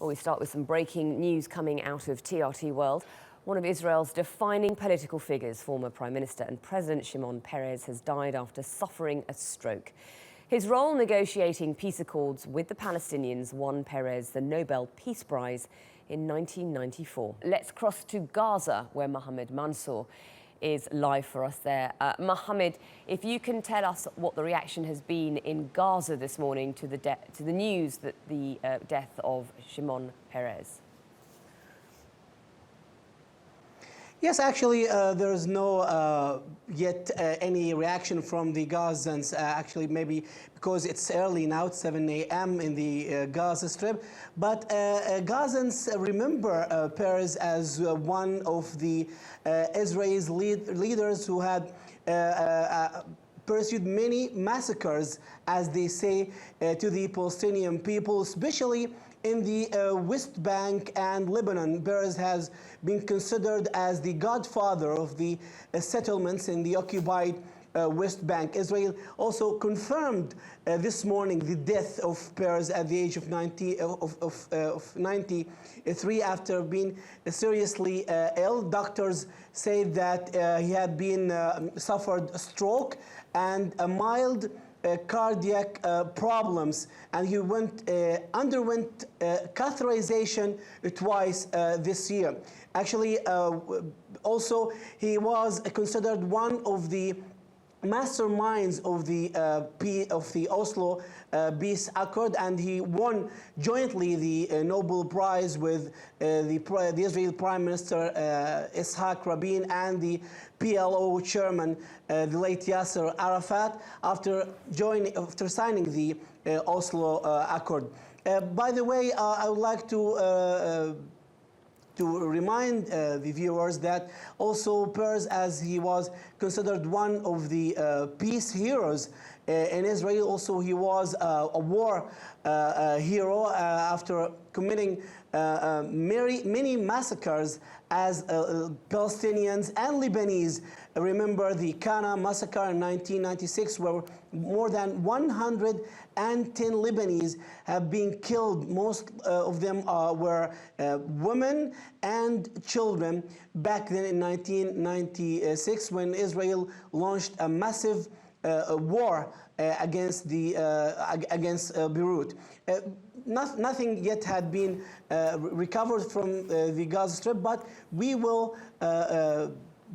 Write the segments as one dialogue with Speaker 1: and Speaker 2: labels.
Speaker 1: Well, we start with some breaking news coming out of TRT World. One of Israel's defining political figures, former Prime Minister and President Shimon Peres, has died after suffering a stroke. His role negotiating peace accords with the Palestinians won Peres the Nobel Peace Prize in 1994. Let's cross to Gaza, where Mohammad Mansour is live for us there. Mohammad, if you can tell us what the reaction has been in Gaza this morning to the news that the death of Shimon Peres.
Speaker 2: Yes, actually, there is no yet any reaction from the Gazans, actually maybe because it's early now, it's 7 a.m. in the Gaza Strip. But Gazans remember Peres as one of the Israel's leaders who had pursued many massacres, as they say, to the Palestinian people, especially in the West Bank and Lebanon. Peres has been considered as the godfather of the settlements in the occupied West Bank. Israel also confirmed this morning the death of Peres at the age of 93 after being seriously ill. Doctors say that he had been suffered a stroke and a mild cardiac problems, and he underwent catheterization twice this year. Actually, also he was considered one of the masterminds of the Oslo Peace Accord, and he won jointly the Nobel Prize with the Israeli Prime Minister Yitzhak Rabin and the PLO chairman, the late Yasser Arafat, after signing the Oslo Accord. By the way, I would like to remind the viewers that also Peres, as he was considered one of the peace heroes in Israel, also he was a war hero after committing many massacres as Palestinians and Lebanese. Remember the Kana massacre in 1996, where more than 110 Lebanese have been killed. Most of them were women and children back then in 1996, when Israel launched a massive war against Beirut. Nothing yet had been recovered from the Gaza Strip, but we will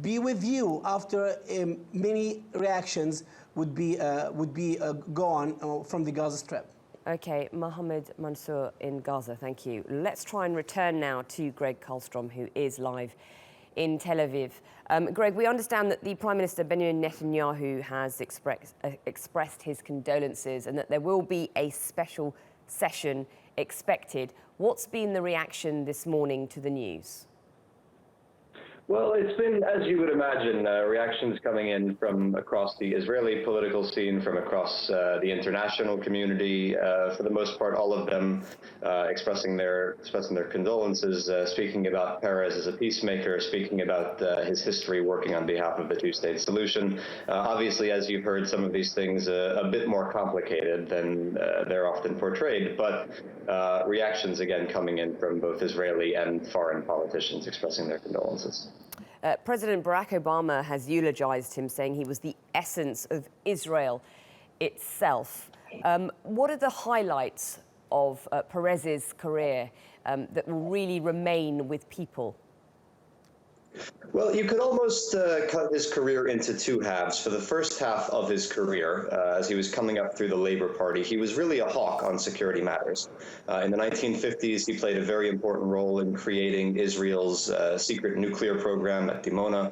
Speaker 2: be with you after many reactions would be gone from the Gaza Strip.
Speaker 1: Okay, Mohammad Mansour in Gaza, thank you. Let's try and return now to Gregg Carlstrom, who is live in Tel Aviv. Greg, we understand that the Prime Minister Benjamin Netanyahu has expressed his condolences and that there will be a special session expected. What's been the reaction this morning to the news?
Speaker 3: Well, it's been, as you would imagine, reactions coming in from across the Israeli political scene, from across the international community. For the most part, all of them expressing their condolences, speaking about Peres as a peacemaker, speaking about his history working on behalf of the two-state solution. Obviously, as you've heard, some of these things a bit more complicated than they're often portrayed, but reactions again coming in from both Israeli and foreign politicians expressing their condolences.
Speaker 1: President Barack Obama has eulogized him, saying he was the essence of Israel itself. What are the highlights of Peres's career that will really remain with people?
Speaker 3: Well, you could almost cut his career into two halves. For the first half of his career, as he was coming up through the Labour Party, he was really a hawk on security matters. In the 1950s, he played a very important role in creating Israel's secret nuclear program at Dimona.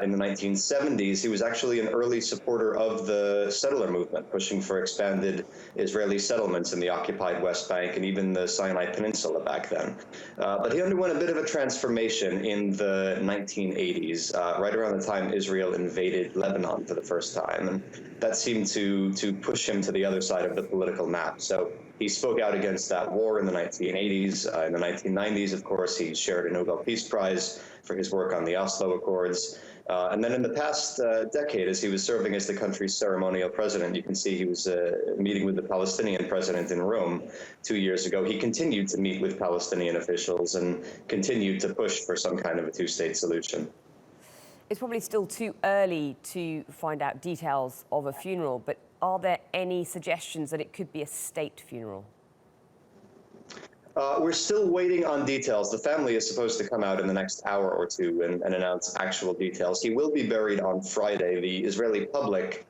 Speaker 3: In the 1970s, he was actually an early supporter of the settler movement, pushing for expanded Israeli settlements in the occupied West Bank and even the Sinai Peninsula back then. But he underwent a bit of a transformation in the 1980s, right around the time Israel invaded Lebanon for the first time. And that seemed to push him to the other side of the political map. So he spoke out against that war in the 1980s. In the 1990s, of course, he shared a Nobel Peace Prize for his work on the Oslo Accords. And then in the past decade, as he was serving as the country's ceremonial president, you can see he was meeting with the Palestinian president in Rome 2 years ago. He continued to meet with Palestinian officials and continued to push for some kind of a two-state solution.
Speaker 1: It's probably still too early to find out details of a funeral, but are there any suggestions that it could be a state funeral?
Speaker 3: We're still waiting on details. The family is supposed to come out in the next hour or two and announce actual details. He will be buried on Friday. The Israeli public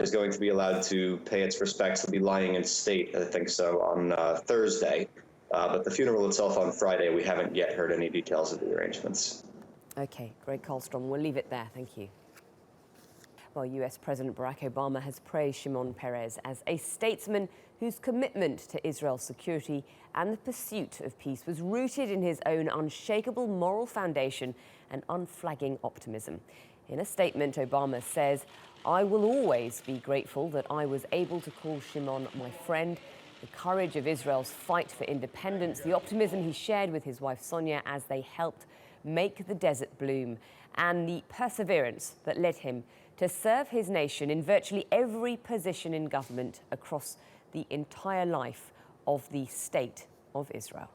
Speaker 3: is going to be allowed to pay its respects. He'll be lying in state, I think so, on Thursday. But the funeral itself on Friday, we haven't yet heard any details of the arrangements.
Speaker 1: OK, Gregg Carlstrom, we'll leave it there. Thank you. Well, US President Barack Obama has praised Shimon Peres as a statesman whose commitment to Israel's security and the pursuit of peace was rooted in his own unshakable moral foundation and unflagging optimism. In a statement, Obama says, "I will always be grateful that I was able to call Shimon my friend. The courage of Israel's fight for independence, the optimism he shared with his wife Sonia as they helped make the desert bloom, and the perseverance that led him to serve his nation in virtually every position in government across the entire life of the State of Israel."